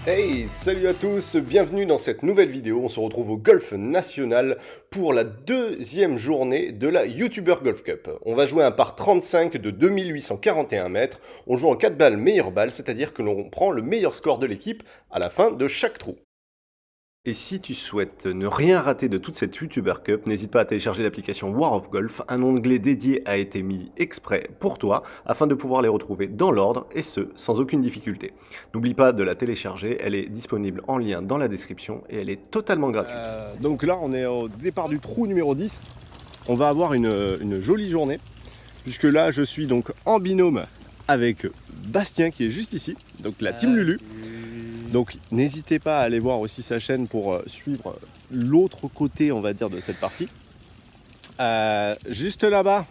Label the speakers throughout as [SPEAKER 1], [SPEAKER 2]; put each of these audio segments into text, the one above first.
[SPEAKER 1] Hey, salut à tous, bienvenue dans cette nouvelle vidéo. On se retrouve au Golf National pour la deuxième journée de la YouTuber Golf Cup. On va jouer un par 35 de 2841 mètres. On joue en 4 balles meilleure balle, c'est-à-dire que l'on prend le meilleur score de l'équipe à la fin de chaque trou. Et si tu souhaites ne rien rater de toute cette YouTuber Cup, n'hésite pas à télécharger l'application War of Golf. Un onglet dédié a été mis exprès pour toi afin de pouvoir les retrouver dans l'ordre et ce, sans aucune difficulté. N'oublie pas de la télécharger, elle est disponible en lien dans la description et elle est totalement gratuite. Donc là, on est au départ du trou numéro 10. On va avoir une jolie journée puisque là, je suis donc en binôme avec Bastien qui est juste ici, donc la team Lulu. Donc n'hésitez pas à aller voir aussi sa chaîne pour suivre l'autre côté, on va dire, de cette partie. Juste là-bas,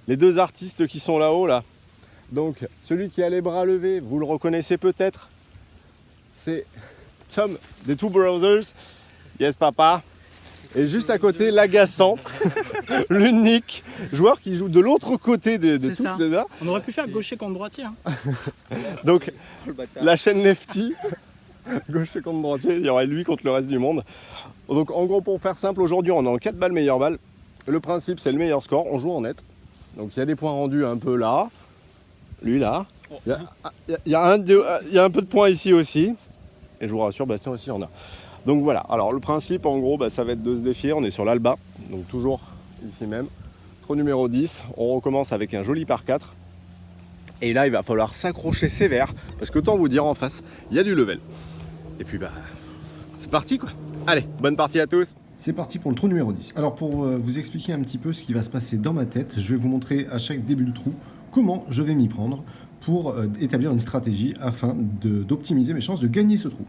[SPEAKER 1] les deux artistes qui sont là-haut, là. Donc celui qui a les bras levés, vous le reconnaissez peut-être. C'est Tom des Two Brothers. Yes papa. Et juste à côté, l'agaçant, l'unique joueur qui joue de l'autre côté de toutes les là.
[SPEAKER 2] On aurait pu faire gaucher contre droitier. Hein.
[SPEAKER 1] Donc, la chaîne Lefty, gaucher contre droitier, il y aurait lui contre le reste du monde. Donc, en gros, pour faire simple, aujourd'hui, on est en 4 balles meilleure balle. Le principe, c'est le meilleur score, on joue en net. Donc, il y a des points rendus un peu là, lui là. Il y a un peu de points ici aussi. Et je vous rassure, Bastien aussi en a. Donc voilà, alors le principe en gros ça va être de se défier, on est sur l'Alba, donc toujours ici même. Trou numéro 10, on recommence avec un joli par 4. Et là il va falloir s'accrocher sévère, parce que autant vous dire en face, il y a du level. Et puis c'est parti quoi. Allez, bonne partie à tous.
[SPEAKER 3] C'est parti pour le trou numéro 10. Alors pour vous expliquer un petit peu ce qui va se passer dans ma tête, je vais vous montrer à chaque début de trou comment je vais m'y prendre pour établir une stratégie afin d'optimiser mes chances de gagner ce trou.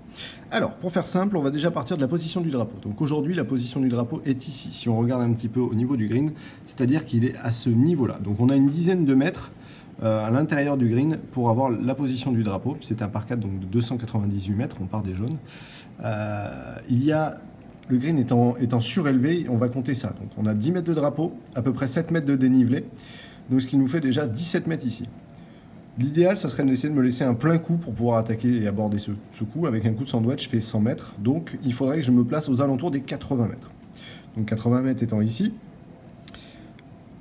[SPEAKER 3] Alors, pour faire simple, on va déjà partir de la position du drapeau. Donc aujourd'hui, la position du drapeau est ici. Si on regarde un petit peu au niveau du green, c'est-à-dire qu'il est à ce niveau-là. Donc on a une dizaine de mètres à l'intérieur du green pour avoir la position du drapeau. C'est un par 4 donc de 298 mètres, on part des jaunes. Le green étant surélevé, on va compter ça. Donc on a 10 mètres de drapeau, à peu près 7 mètres de dénivelé, donc ce qui nous fait déjà 17 mètres ici. L'idéal, ça serait d'essayer de me laisser un plein coup pour pouvoir attaquer et aborder ce coup. Avec un coup de sandwich, je fais 100 mètres. Donc, il faudrait que je me place aux alentours des 80 mètres. Donc, 80 mètres étant ici.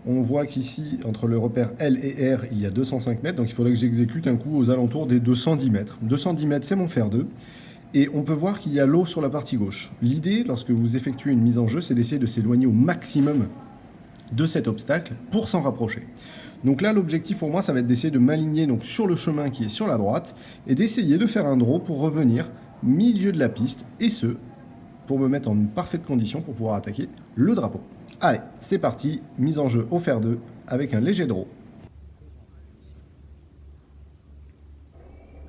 [SPEAKER 3] On voit qu'ici, entre le repère L et R, il y a 205 mètres. Donc, il faudrait que j'exécute un coup aux alentours des 210 mètres. 210 mètres, c'est mon fer 2. Et on peut voir qu'il y a l'eau sur la partie gauche. L'idée, lorsque vous effectuez une mise en jeu, c'est d'essayer de s'éloigner au maximum de cet obstacle pour s'en rapprocher. Donc là, l'objectif pour moi, ça va être d'essayer de m'aligner donc sur le chemin qui est sur la droite et d'essayer de faire un draw pour revenir milieu de la piste et ce, pour me mettre en une parfaite condition pour pouvoir attaquer le drapeau. Allez, c'est parti, mise en jeu au fer 2 avec un léger draw.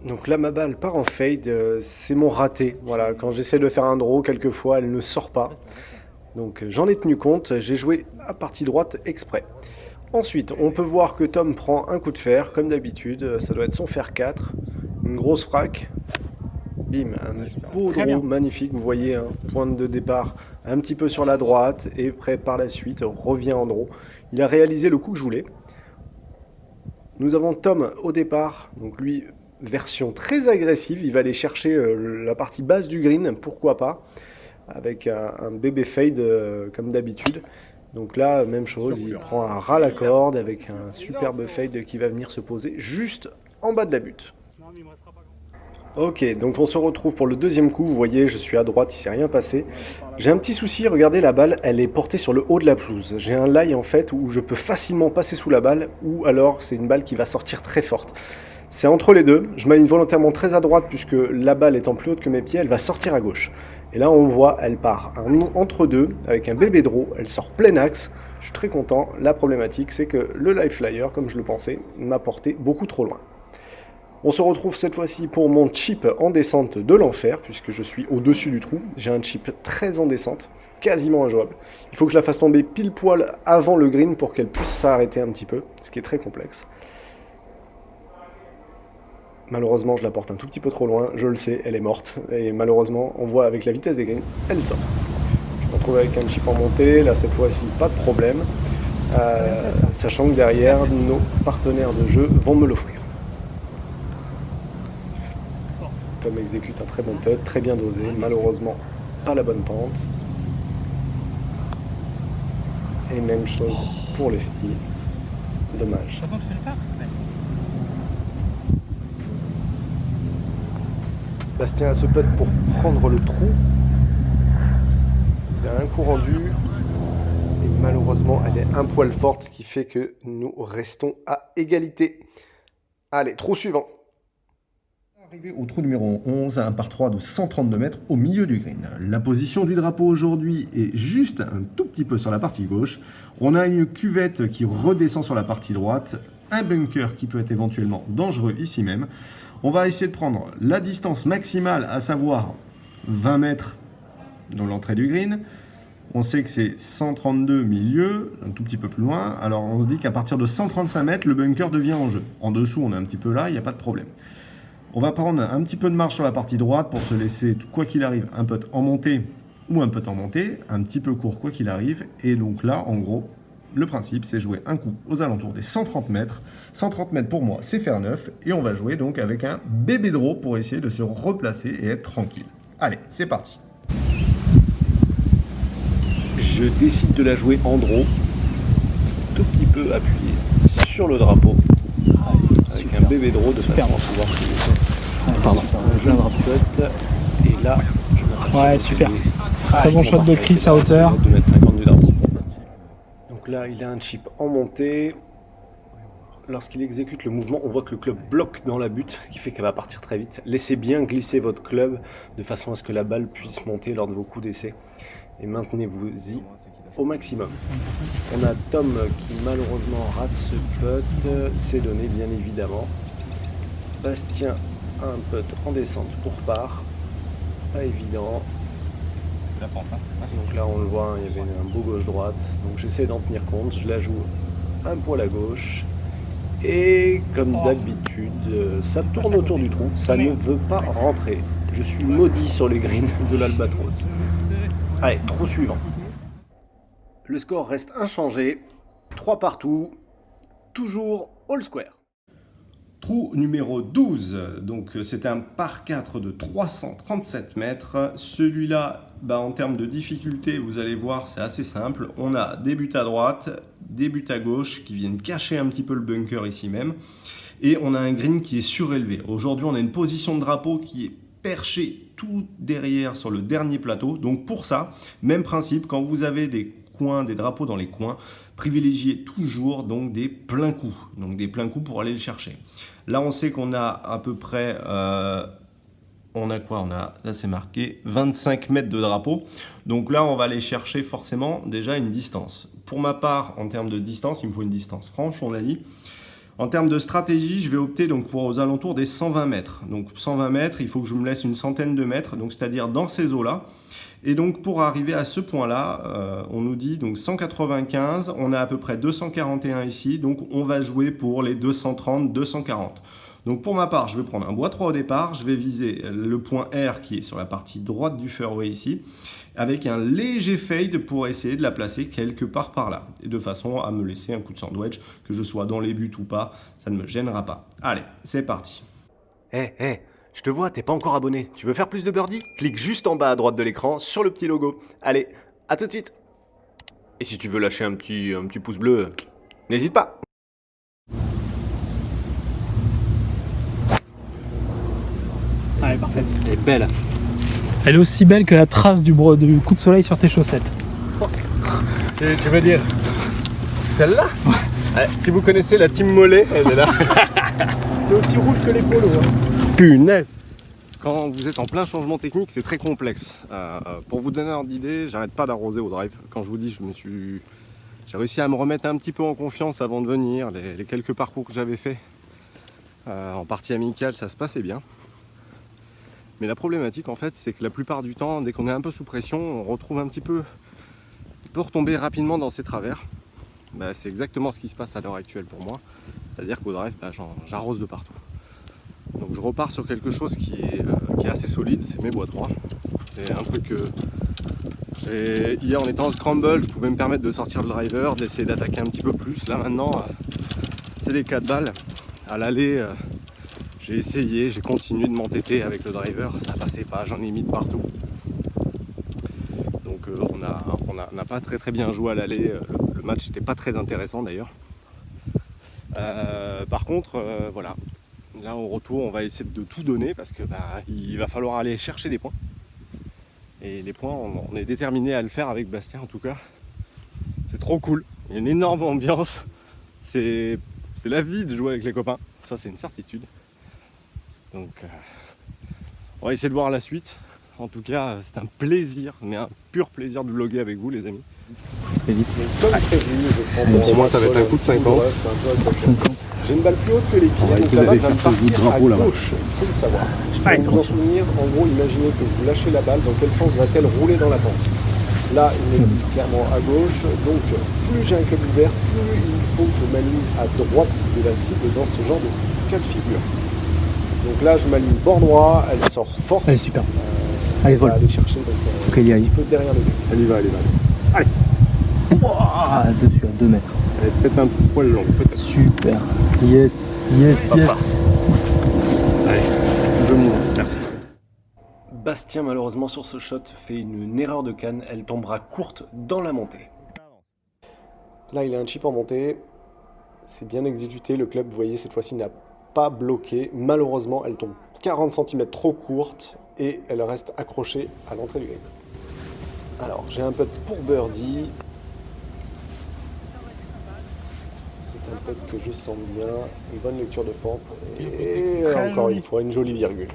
[SPEAKER 1] Donc là, ma balle part en fade, c'est mon raté. Voilà, quand j'essaie de faire un draw, quelquefois, elle ne sort pas. Donc j'en ai tenu compte, j'ai joué à partie droite exprès. Ensuite, on peut voir que Tom prend un coup de fer, comme d'habitude, ça doit être son fer 4, une grosse frappe, bim, un beau draw magnifique, vous voyez, un point de départ un petit peu sur la droite, et après par la suite revient en draw. Il a réalisé le coup que je voulais. Nous avons Tom au départ, donc lui, version très agressive, il va aller chercher la partie basse du green, pourquoi pas, avec un bébé fade comme d'habitude. Donc là, même chose, il prend un ras la corde avec un superbe fade qui va venir se poser juste en bas de la butte. Ok, donc on se retrouve pour le deuxième coup. Vous voyez, je suis à droite, il ne s'est rien passé. J'ai un petit souci, regardez la balle, elle est portée sur le haut de la pelouse. J'ai un lie en fait où je peux facilement passer sous la balle ou alors c'est une balle qui va sortir très forte. C'est entre les deux, je m'aligne volontairement très à droite puisque la balle étant plus haute que mes pieds, elle va sortir à gauche. Et là on voit, elle part entre deux avec un bébé draw, elle sort plein axe, je suis très content. La problématique c'est que le live flyer, comme je le pensais, m'a porté beaucoup trop loin. On se retrouve cette fois-ci pour mon chip en descente de l'enfer, puisque je suis au-dessus du trou, j'ai un chip très en descente, quasiment injouable. Il faut que je la fasse tomber pile poil avant le green pour qu'elle puisse s'arrêter un petit peu, ce qui est très complexe. Malheureusement, je la porte un tout petit peu trop loin, je le sais, elle est morte. Et malheureusement, on voit avec la vitesse des greens, elle sort. Je me retrouve avec un chip en montée, là cette fois-ci, pas de problème. Sachant que derrière, nos partenaires de jeu vont me l'offrir. Tom exécute un très bon putt, très bien dosé, malheureusement pas la bonne pente. Et même chose pour lefty, dommage. Bastien a ce putt pour prendre le trou. Il a un coup rendu et malheureusement elle est un poil forte, ce qui fait que nous restons à égalité. Allez, trou suivant.
[SPEAKER 3] Arrivé au trou numéro 11 à un par 3 de 132 mètres au milieu du green. La position du drapeau aujourd'hui est juste un tout petit peu sur la partie gauche. On a une cuvette qui redescend sur la partie droite, un bunker qui peut être éventuellement dangereux ici même. On va essayer de prendre la distance maximale, à savoir 20 mètres dans l'entrée du green. On sait que c'est 132 milieu, un tout petit peu plus loin. Alors on se dit qu'à partir de 135 mètres, le bunker devient en jeu. En dessous, on est un petit peu là, il n'y a pas de problème. On va prendre un petit peu de marge sur la partie droite pour se laisser, quoi qu'il arrive, un putt en montée ou un putt en montée, un petit peu court quoi qu'il arrive. Et donc là, en gros, le principe, c'est jouer un coup aux alentours des 130 mètres. 130 mètres pour moi, c'est faire neuf. Et on va jouer donc avec un bébé draw pour essayer de se replacer et être tranquille. Allez, c'est parti.
[SPEAKER 1] Je décide de la jouer en draw, tout petit peu appuyé sur le drapeau, avec un bébé draw de façon à pouvoir un jeu putt. Et là, je me
[SPEAKER 2] Ouais, super. Très bon shot de Chris à hauteur.
[SPEAKER 1] 2,50 m du drapeau. Donc là, il a un chip en montée. Lorsqu'il exécute le mouvement, on voit que le club bloque dans la butte, ce qui fait qu'elle va partir très vite. Laissez bien glisser votre club de façon à ce que la balle puisse monter lors de vos coups d'essai. Et maintenez-vous-y au maximum. On a Tom qui malheureusement rate ce putt, c'est donné bien évidemment. Bastien a un putt en descente pour part, pas évident. Donc là on le voit, il y avait un beau gauche-droite, donc j'essaie d'en tenir compte, je la joue un poil à gauche. Et comme d'habitude, ça tourne autour du trou, ça ne veut pas rentrer. Je suis maudit sur les greens de l'Albatros. Allez, trou suivant. Le score reste inchangé, 3 partout, toujours all square.
[SPEAKER 3] Trou numéro 12, donc c'était un par 4 de 337 mètres. Celui-là, en termes de difficulté, vous allez voir, c'est assez simple. On a des buts à droite, des buts à gauche qui viennent cacher un petit peu le bunker ici même. Et on a un green qui est surélevé. Aujourd'hui, on a une position de drapeau qui est perché tout derrière sur le dernier plateau. Donc pour ça, même principe, quand vous avez des coins, des drapeaux dans les coins, privilégiez toujours donc des pleins coups. Donc des pleins coups pour aller le chercher. Là, on sait qu'on a à peu près, on a quoi? On a, là c'est marqué 25 mètres de drapeau. Donc là, on va aller chercher forcément déjà une distance. Pour ma part, en termes de distance, il me faut une distance franche, on l'a dit. En termes de stratégie, je vais opter donc pour aux alentours des 120 mètres. Donc 120 mètres, il faut que je me laisse une centaine de mètres, donc c'est-à-dire dans ces eaux-là. Et donc pour arriver à ce point-là, on nous dit donc 195, on a à peu près 241 ici, donc on va jouer pour les 230, 240. Donc pour ma part, je vais prendre un bois 3 au départ, je vais viser le point R qui est sur la partie droite du fairway ici, avec un léger fade pour essayer de la placer quelque part par là, et de façon à me laisser un coup de sandwich, que je sois dans les buts ou pas, ça ne me gênera pas. Allez, c'est parti.
[SPEAKER 1] Je te vois, t'es pas encore abonné. Tu veux faire plus de birdie? Clique juste en bas à droite de l'écran sur le petit logo. Allez, à tout de suite. Et si tu veux lâcher un petit pouce bleu, n'hésite pas.
[SPEAKER 2] Elle est parfaite.
[SPEAKER 1] Elle est belle.
[SPEAKER 2] Elle est aussi belle que la trace du coup de soleil sur tes chaussettes.
[SPEAKER 1] Tu veux dire celle-là? Ouais. Si vous connaissez la team Mollet, elle est là. C'est aussi rouge que les polos. Punaise! Quand vous êtes en plein changement technique, c'est très complexe. Pour vous donner un ordre d'idée, j'arrête pas d'arroser au drive. Quand je vous dis, j'ai réussi à me remettre un petit peu en confiance avant de venir. Les quelques parcours que j'avais fait en partie amicale, ça se passait bien. Mais la problématique, en fait, c'est que la plupart du temps, dès qu'on est un peu sous pression, on retrouve un petit peu... On peut retomber rapidement dans ses travers. C'est exactement ce qui se passe à l'heure actuelle pour moi. C'est-à-dire qu'au drive, j'arrose de partout. Donc je repars sur quelque chose qui est assez solide, c'est mes bois 3. C'est un truc que hier en étant en scramble, je pouvais me permettre de sortir le driver, d'essayer d'attaquer un petit peu plus. Là maintenant, c'est des 4 balles. À l'aller,
[SPEAKER 4] J'ai essayé, j'ai continué de m'entêter avec le driver, ça passait pas, j'en ai mis de partout. Donc on n'a pas très bien joué à l'aller, le match n'était pas très intéressant d'ailleurs. Par contre, voilà, là au retour on va essayer de tout donner parce que il va falloir aller chercher des points. Et les points, on est déterminé à le faire avec Bastien en tout cas. C'est trop cool, il y a une énorme ambiance, c'est la vie de jouer avec les copains, ça c'est une certitude. Donc on va essayer de voir la suite. En tout cas, c'est un plaisir, mais un pur plaisir de vlogger avec vous les amis.
[SPEAKER 1] Comme prévu, je prends
[SPEAKER 4] Pour moi ça va être un coup de 50.
[SPEAKER 1] J'ai une balle plus haute que les pieds, donc la balle va partir à gauche, il faut le savoir. Pour vous en souvenir, en gros, imaginez que vous lâchez la balle, dans quel sens va-t-elle rouler dans la pente? Là, il est clairement à gauche, donc plus j'ai un club ouvert, plus il faut que je m'aligne à droite de la cible dans ce genre de cas de figure. Donc là, je m'aligne bord droit, elle sort forte.
[SPEAKER 2] Allez, super. Allez,
[SPEAKER 1] voilà.
[SPEAKER 2] voilà.
[SPEAKER 1] Aller chercher donc,
[SPEAKER 2] Ok, il y a
[SPEAKER 1] un petit peu derrière le but.
[SPEAKER 4] Elle y va.
[SPEAKER 2] Allez. Ouah, dessus à 2 mètres.
[SPEAKER 4] Elle est peut-être un poil longue, peut-être.
[SPEAKER 2] Super. Yes. Yes.
[SPEAKER 4] Allez, je monte, merci.
[SPEAKER 1] Bastien, malheureusement, sur ce shot, fait une erreur de canne. Elle tombera courte dans la montée. Là, il a un chip en montée. C'est bien exécuté. Le club, vous voyez, cette fois-ci n'a pas bloqué. Malheureusement, elle tombe 40 cm trop courte et elle reste accrochée à l'entrée du green. Alors, j'ai un putt pour birdie. C'est un putt que je sens bien. Une bonne lecture de pente. Et encore une fois, une jolie virgule.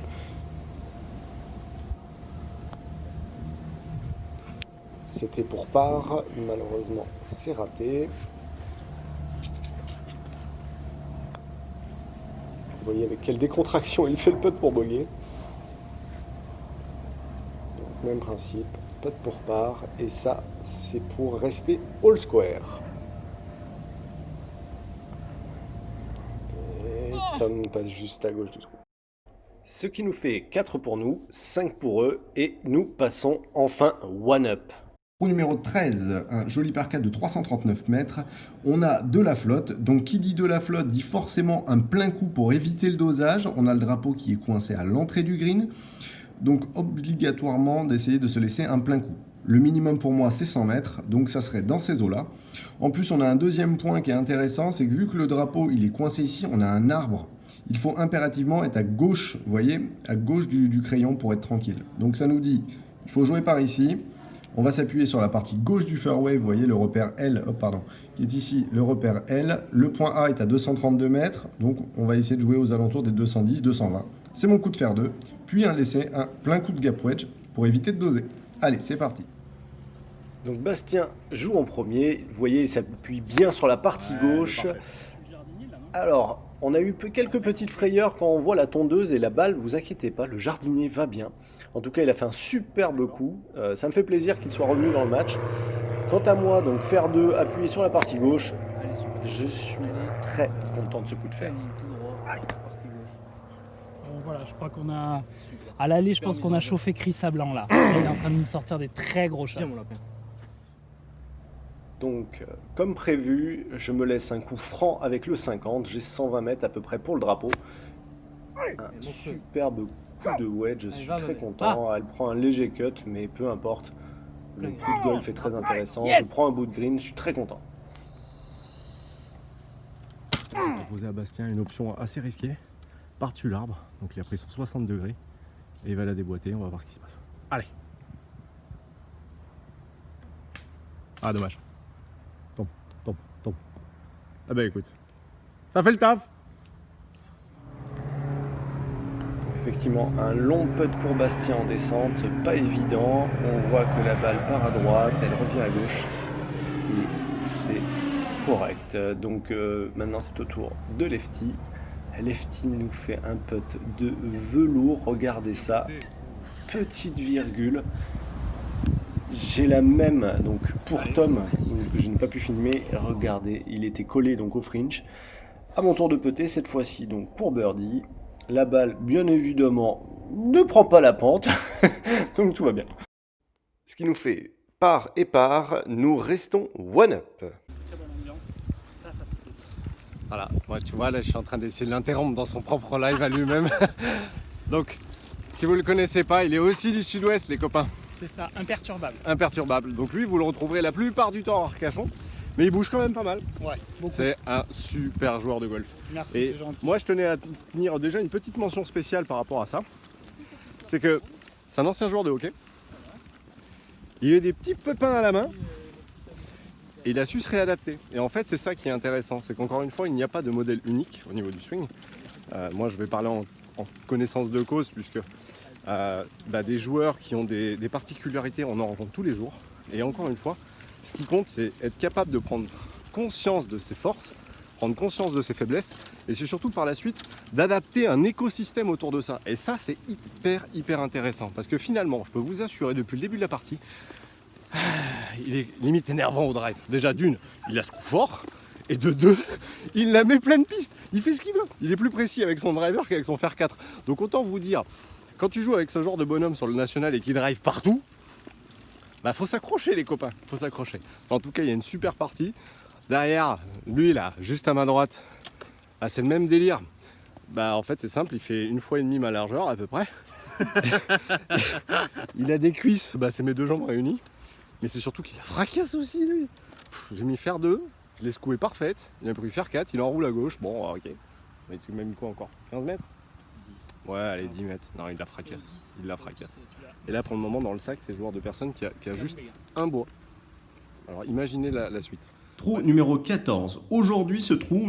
[SPEAKER 1] C'était pour par, malheureusement c'est raté. Vous voyez avec quelle décontraction il fait le putt pour bogey. Donc même principe, putt pour par, et ça c'est pour rester all square. Et Tom passe juste à gauche du trou. Ce qui nous fait 4 pour nous, 5 pour eux, et nous passons enfin one up.
[SPEAKER 3] Trou numéro 13, un joli par 4 de 339 mètres. On a de la flotte. Donc qui dit de la flotte dit forcément un plein coup pour éviter le dosage. On a le drapeau qui est coincé à l'entrée du green. Donc obligatoirement d'essayer de se laisser un plein coup. Le minimum pour moi c'est 100 mètres, donc ça serait dans ces eaux-là. En plus on a un deuxième point qui est intéressant, c'est que vu que le drapeau il est coincé ici, on a un arbre. Il faut impérativement être à gauche, vous voyez, à gauche du crayon pour être tranquille. Donc ça nous dit, il faut jouer par ici. On va s'appuyer sur la partie gauche du fairway, vous voyez le repère L, qui est ici le repère L. Le point A est à 232 mètres, donc on va essayer de jouer aux alentours des 210, 220. C'est mon coup de fer 2, puis laisser un plein coup de gap wedge pour éviter de doser. Allez, c'est parti.
[SPEAKER 1] Donc Bastien joue en premier, vous voyez il s'appuie bien sur la partie gauche. Alors, on a eu quelques petites frayeurs quand on voit la tondeuse et la balle, vous inquiétez pas, le jardinier va bien. En tout cas, il a fait un superbe coup. Ça me fait plaisir qu'il soit revenu dans le match. Quant à moi, donc faire 2, appuyer sur la partie gauche, je suis très content de ce coup de fer.
[SPEAKER 2] Voilà, je crois qu'on a... À l'aller, je pense qu'on a chauffé Chris à blanc là. Il est en train de nous sortir des très gros shots.
[SPEAKER 1] Donc, comme prévu, je me laisse un coup franc avec le 50. J'ai 120 mètres à peu près pour le drapeau. Un superbe coup de wedge, je suis très content. Elle prend un léger cut, mais peu importe. Le coup de golf est très intéressant. Je prends un bout de green, je suis très content.
[SPEAKER 4] J'ai proposé à Bastien une option assez risquée. Par-dessus l'arbre, donc il a pris son 60 degrés. Et il va la déboîter, on va voir ce qui se passe. Allez. Ah dommage. Tombe. Ah bah écoute, ça fait le taf.
[SPEAKER 1] Effectivement, un long putt pour Bastien en descente, pas évident. On voit que la balle part à droite, elle revient à gauche. Et c'est correct. Donc maintenant c'est au tour de Lefty. Lefty nous fait un putt de velours, regardez ça. Petite virgule. J'ai la même donc pour Tom, que je n'ai pas pu filmer. Regardez, il était collé donc au fringe. À mon tour de putter cette fois-ci donc pour birdie. La balle, bien évidemment, ne prend pas la pente, donc tout va bien. Ce qui nous fait par et par, nous restons one up.
[SPEAKER 2] Très bonne ambiance, ça fait plaisir.
[SPEAKER 4] Voilà, moi tu vois là je suis en train d'essayer de l'interrompre dans son propre live à lui-même. Donc si vous ne le connaissez pas, il est aussi du sud-ouest les copains.
[SPEAKER 2] C'est ça, imperturbable.
[SPEAKER 4] Imperturbable. Donc lui vous le retrouverez la plupart du temps à Arcachon. Mais il bouge quand même pas mal.
[SPEAKER 2] Ouais, beaucoup.
[SPEAKER 4] C'est un super joueur de golf.
[SPEAKER 2] Merci,
[SPEAKER 4] Et
[SPEAKER 2] c'est gentil.
[SPEAKER 4] moi je tenais à tenir déjà une petite mention spéciale par rapport à ça. C'est que c'est un ancien joueur de hockey. Il a des petits pépins à la main. Et il a su se réadapter. Et en fait, c'est ça qui est intéressant. C'est qu'encore une fois, il n'y a pas de modèle unique au niveau du swing. Moi, je vais parler en connaissance de cause, puisque des joueurs qui ont des particularités, on en rencontre tous les jours. Et encore une fois, ce qui compte, c'est être capable de prendre conscience de ses forces, prendre conscience de ses faiblesses, et c'est surtout par la suite d'adapter un écosystème autour de ça. Et ça, c'est hyper intéressant. Parce que finalement, je peux vous assurer, depuis le début de la partie, il est limite énervant au drive. Déjà d'une, il a ce coup fort. Et de deux, il la met pleine piste. Il fait ce qu'il veut. Il est plus précis avec son driver qu'avec son fer 4. Donc autant vous dire, quand tu joues avec ce genre de bonhomme sur le national et qui drive partout, faut s'accrocher les copains. Faut s'accrocher. En tout cas, il y a une super partie. Derrière, lui là, juste à ma droite, c'est le même délire. En fait c'est simple, il fait 1,5 fois ma largeur à peu près. Il a des cuisses, c'est mes deux jambes réunies. Mais c'est surtout qu'il a fracasse aussi lui. J'ai mis fer 2, je l'ai secoué parfaite, il a pris fer 4, il enroule à gauche, bon ok. Mais tu m'as mis quoi encore? 15 mètres? 10. Ouais allez 10 mètres, non il la fracasse, il la fracasse. Et là pour le moment dans le sac c'est le joueur de personne qui a juste un bois. Alors imaginez la suite.
[SPEAKER 3] Trou numéro 14. Aujourd'hui, ce trou,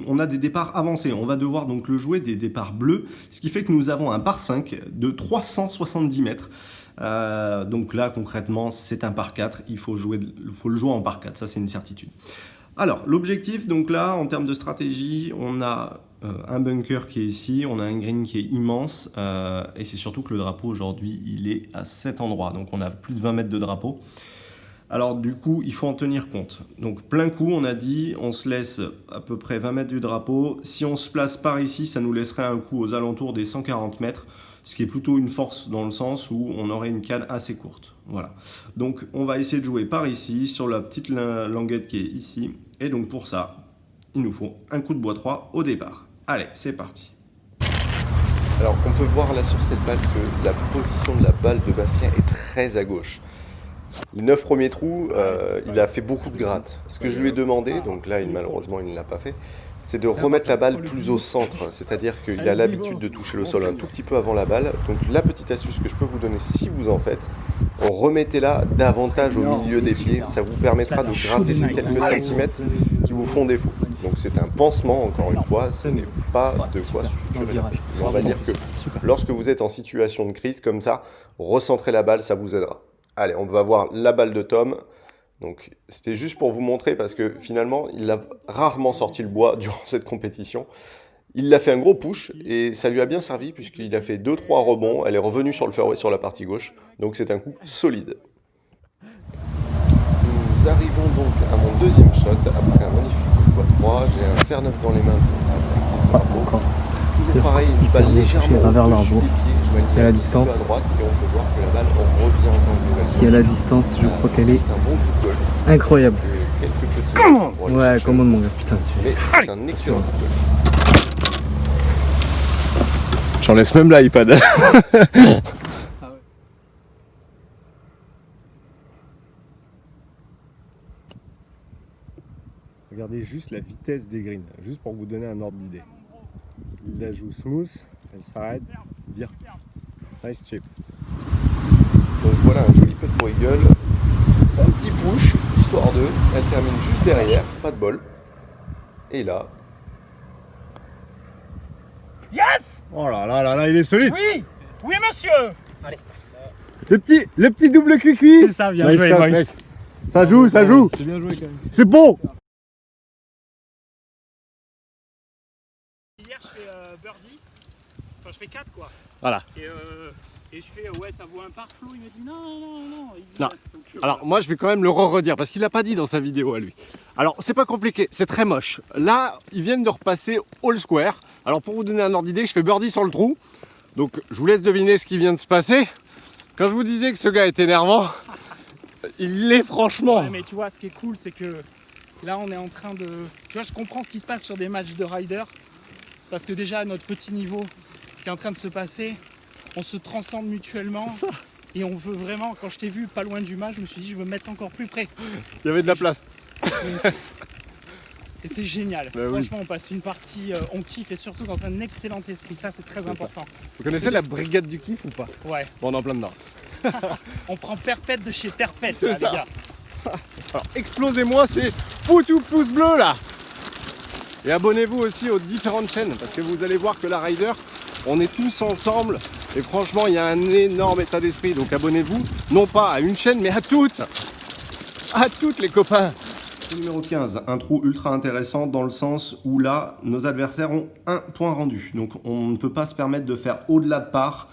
[SPEAKER 3] on a des départs avancés. On va devoir donc le jouer des départs bleus, ce qui fait que nous avons un par 5 de 370 mètres. Donc là, concrètement, c'est un par 4. Il faut le jouer en par 4. Ça, c'est une certitude. Alors, l'objectif, donc là, en termes de stratégie, on a un bunker qui est ici, on a un green qui est immense, et c'est surtout que le drapeau, aujourd'hui, il est à cet endroit. Donc, on a plus de 20 mètres de drapeau. Alors du coup, il faut en tenir compte. Donc plein coup, on a dit, on se laisse à peu près 20 mètres du drapeau. Si on se place par ici, ça nous laisserait un coup aux alentours des 140 mètres, ce qui est plutôt une force dans le sens où on aurait une canne assez courte. Voilà. Donc on va essayer de jouer par ici, sur la petite languette qui est ici. Et donc pour ça, il nous faut un coup de bois 3 au départ. Allez, c'est parti.
[SPEAKER 5] Alors on peut voir là sur cette balle que la position de la balle de Bastien est très à gauche. Les 9 premiers trous, il a fait beaucoup de grattes. Ce que je lui ai demandé, donc là malheureusement il ne l'a pas fait, c'est de remettre la balle plus au centre. C'est-à-dire qu'il a l'habitude de toucher le sol un tout petit peu avant la balle. Donc la petite astuce que je peux vous donner si vous en faites, remettez-la davantage au milieu des pieds. Ça vous permettra de gratter ces quelques centimètres qui vous font défaut. Donc c'est un pansement, encore une fois, ce n'est pas de quoi suturer. Mais on va dire que lorsque vous êtes en situation de crise comme ça, recentrer la balle, ça vous aidera. Allez, on va voir la balle de Tom. Donc, c'était juste pour vous montrer parce que finalement, il a rarement sorti le bois durant cette compétition. Il a fait un gros push et ça lui a bien servi puisqu'il a fait 2-3 rebonds. Elle est revenue sur le fairway sur la partie gauche. Donc, c'est un coup solide. Nous arrivons donc à mon deuxième shot après un magnifique coup de bois 3. J'ai un fer 9 dans les mains. Toujours pareil, une balle légèrement au-dessus des pieds.
[SPEAKER 6] Et à la distance,
[SPEAKER 5] à droite, et on peut voir que la balle revient encore
[SPEAKER 6] qui à la distance, je crois qu'elle est incroyable.
[SPEAKER 5] Comment?
[SPEAKER 6] Ouais, commande mon gars, putain,
[SPEAKER 5] Mais c'est un excellent coup de gueule.
[SPEAKER 4] J'en laisse même l'iPad. Regardez juste la vitesse des greens, juste pour vous donner un ordre d'idée. Il la joue smooth, elle s'arrête, bien. Nice chip.
[SPEAKER 5] Donc voilà un joli putt pour Eagle. Un petit push, histoire de. Elle termine juste derrière, pas de bol. Et là.
[SPEAKER 2] Yes!
[SPEAKER 4] Oh là là là là, il est solide.
[SPEAKER 2] Oui! Oui, monsieur! Allez.
[SPEAKER 4] Le petit double cuicui.
[SPEAKER 2] C'est ça, bien joué, boys.
[SPEAKER 4] Ça joue, ça joue.
[SPEAKER 2] C'est bien joué quand même.
[SPEAKER 4] C'est beau.
[SPEAKER 2] Hier, je fais birdie. Enfin, je fais 4 quoi.
[SPEAKER 4] Voilà.
[SPEAKER 2] Et je fais ouais, ça vaut un par flou. Il me dit non. Il dit,
[SPEAKER 4] Non.
[SPEAKER 2] donc,
[SPEAKER 4] Alors moi je vais quand même le redire parce qu'il l'a pas dit dans sa vidéo à lui. Alors c'est pas compliqué, c'est très moche. Là ils viennent de repasser all square. Alors pour vous donner un ordre d'idée, je fais birdie sur le trou. Donc je vous laisse deviner ce qui vient de se passer. Quand je vous disais que ce gars est énervant, il l'est franchement.
[SPEAKER 2] Ouais, mais tu vois, ce qui est cool, c'est que Là, on est en train de... Tu vois, je comprends ce qui se passe sur des matchs de rider. Parce que déjà, à notre petit niveau, ce qui est en train de se passer, on se transcende mutuellement.
[SPEAKER 4] C'est ça.
[SPEAKER 2] Et on veut vraiment, quand je t'ai vu pas loin du match, je me suis dit, je veux me mettre encore plus près.
[SPEAKER 4] Il y avait de la place.
[SPEAKER 2] Et c'est génial.
[SPEAKER 4] Bah oui.
[SPEAKER 2] Franchement, on passe une partie, on kiffe et surtout dans un excellent esprit. Ça, c'est très important.
[SPEAKER 4] Vous connaissez la brigade du kiff ou pas?
[SPEAKER 2] Ouais.
[SPEAKER 4] Bon, on est en plein dedans.
[SPEAKER 2] On prend Perpète de chez Perpète,
[SPEAKER 4] C'est
[SPEAKER 2] là,
[SPEAKER 4] ça.
[SPEAKER 2] les gars.
[SPEAKER 4] Alors explosez-moi ces foutus pouces bleus là. Et abonnez-vous aussi aux différentes chaînes parce que vous allez voir que la Rider, on est tous ensemble et franchement il y a un énorme état d'esprit. Donc abonnez-vous non pas à une chaîne mais à toutes les copains.
[SPEAKER 3] Numéro 15, un trou ultra intéressant dans le sens où là, nos adversaires ont un point rendu. Donc on ne peut pas se permettre de faire au-delà de par,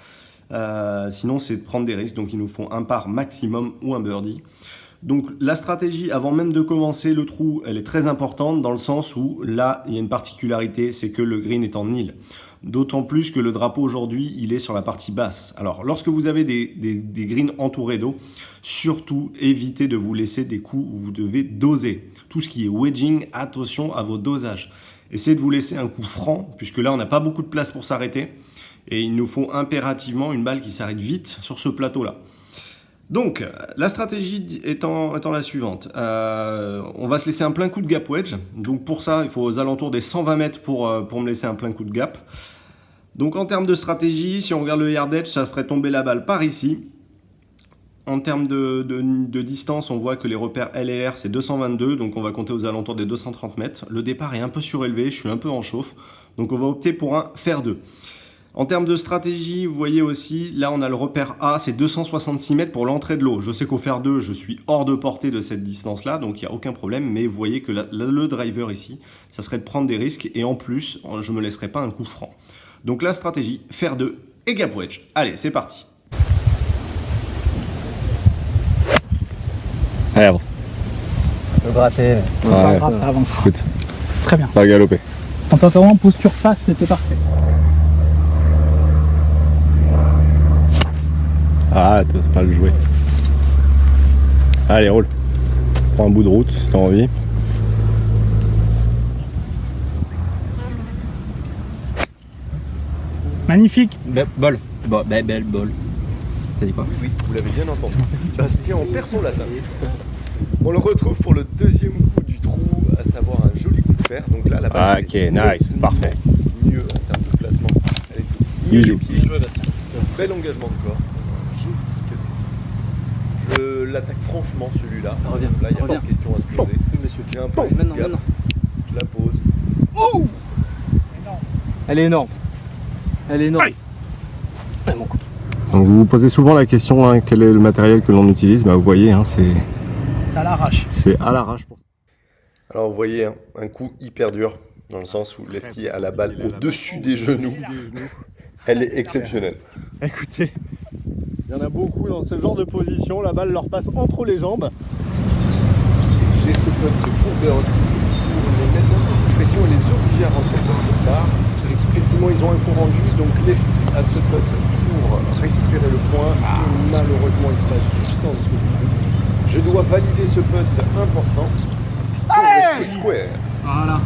[SPEAKER 3] sinon c'est de prendre des risques. Donc il nous faut un par maximum ou un birdie. Donc la stratégie avant même de commencer le trou, elle est très importante dans le sens où là, il y a une particularité, c'est que le green est en île. D'autant plus que le drapeau aujourd'hui, il est sur la partie basse. Alors lorsque vous avez des greens entourés d'eau, surtout évitez de vous laisser des coups où vous devez doser. Tout ce qui est wedging, attention à vos dosages. Essayez de vous laisser un coup franc, puisque là on n'a pas beaucoup de place pour s'arrêter. Et il nous faut impérativement une balle qui s'arrête vite sur ce plateau-là. Donc, la stratégie étant la suivante, on va se laisser un plein coup de gap wedge. Donc pour ça, il faut aux alentours des 120 mètres pour me laisser un plein coup de gap. Donc en termes de stratégie, si on regarde le yardage, ça ferait tomber la balle par ici. En termes de distance, on voit que les repères L et R, c'est 222, donc on va compter aux alentours des 230 mètres. Le départ est un peu surélevé, je suis un peu en chauffe, donc on va opter pour un fer 2. En termes de stratégie, vous voyez aussi, là on a le repère A, c'est 266 mètres pour l'entrée de l'eau. Je sais qu'au fer 2, je suis hors de portée de cette distance-là, donc il n'y a aucun problème, mais vous voyez que le driver ici, ça serait de prendre des risques, et en plus, je ne me laisserai pas un coup franc. Donc la stratégie, fer 2 et gap wedge. Allez, c'est parti.
[SPEAKER 4] Allez, avance.
[SPEAKER 6] Le gratter.
[SPEAKER 2] C'est pas grave, ça avancera.
[SPEAKER 4] Écoute,
[SPEAKER 2] Très bien.
[SPEAKER 4] pas galoper.
[SPEAKER 2] En t'entendant en posture face, c'était parfait.
[SPEAKER 4] Ah, t'oses pas le jouer. Allez, roule. Prends un bout de route si t'as envie.
[SPEAKER 2] Magnifique.
[SPEAKER 6] Bol. Belle bol. T'as dit quoi?
[SPEAKER 5] Oui, vous l'avez bien entendu. Bastien en perd son latin. On le retrouve pour le deuxième coup du trou, à savoir un joli coup de fer. Donc là, la balle
[SPEAKER 4] Ok,
[SPEAKER 5] est
[SPEAKER 4] nice, parfait.
[SPEAKER 5] mieux en termes de placement. Elle est mieux
[SPEAKER 4] Bijou.
[SPEAKER 5] les pieds. Bel engagement de corps. Joli kick. Je l'attaque franchement celui-là.
[SPEAKER 6] Reviens,
[SPEAKER 5] Là, il n'y a pas
[SPEAKER 6] reviens.
[SPEAKER 5] de question à se poser.
[SPEAKER 6] Oui, monsieur.
[SPEAKER 5] J'ai un peu de
[SPEAKER 6] Maintenant,
[SPEAKER 5] gap.
[SPEAKER 6] maintenant.
[SPEAKER 5] Je la pose.
[SPEAKER 6] Elle est énorme. Elle est énorme.
[SPEAKER 4] Donc vous vous posez souvent la question quel est le matériel que l'on utilise. Bah, vous voyez, c'est
[SPEAKER 2] À l'arrache.
[SPEAKER 4] à l'arrache.
[SPEAKER 5] Alors vous voyez, hein, un coup hyper dur, dans le sens où Lefty a la balle au-dessus des genoux. Elle est exceptionnelle.
[SPEAKER 4] Écoutez, il y en a beaucoup dans ce genre de position. La balle leur passe entre les jambes.
[SPEAKER 5] J'ai ce putt pour birdie, pour les mettre dans cette pression et les obliger à rentrer dans le part. Effectivement, ils ont un coup rendu, donc Lefty a ce putt pour récupérer le point. Et malheureusement, il se passe juste en dessous du but. Je dois valider ce putt important pour rester square.
[SPEAKER 2] Voilà.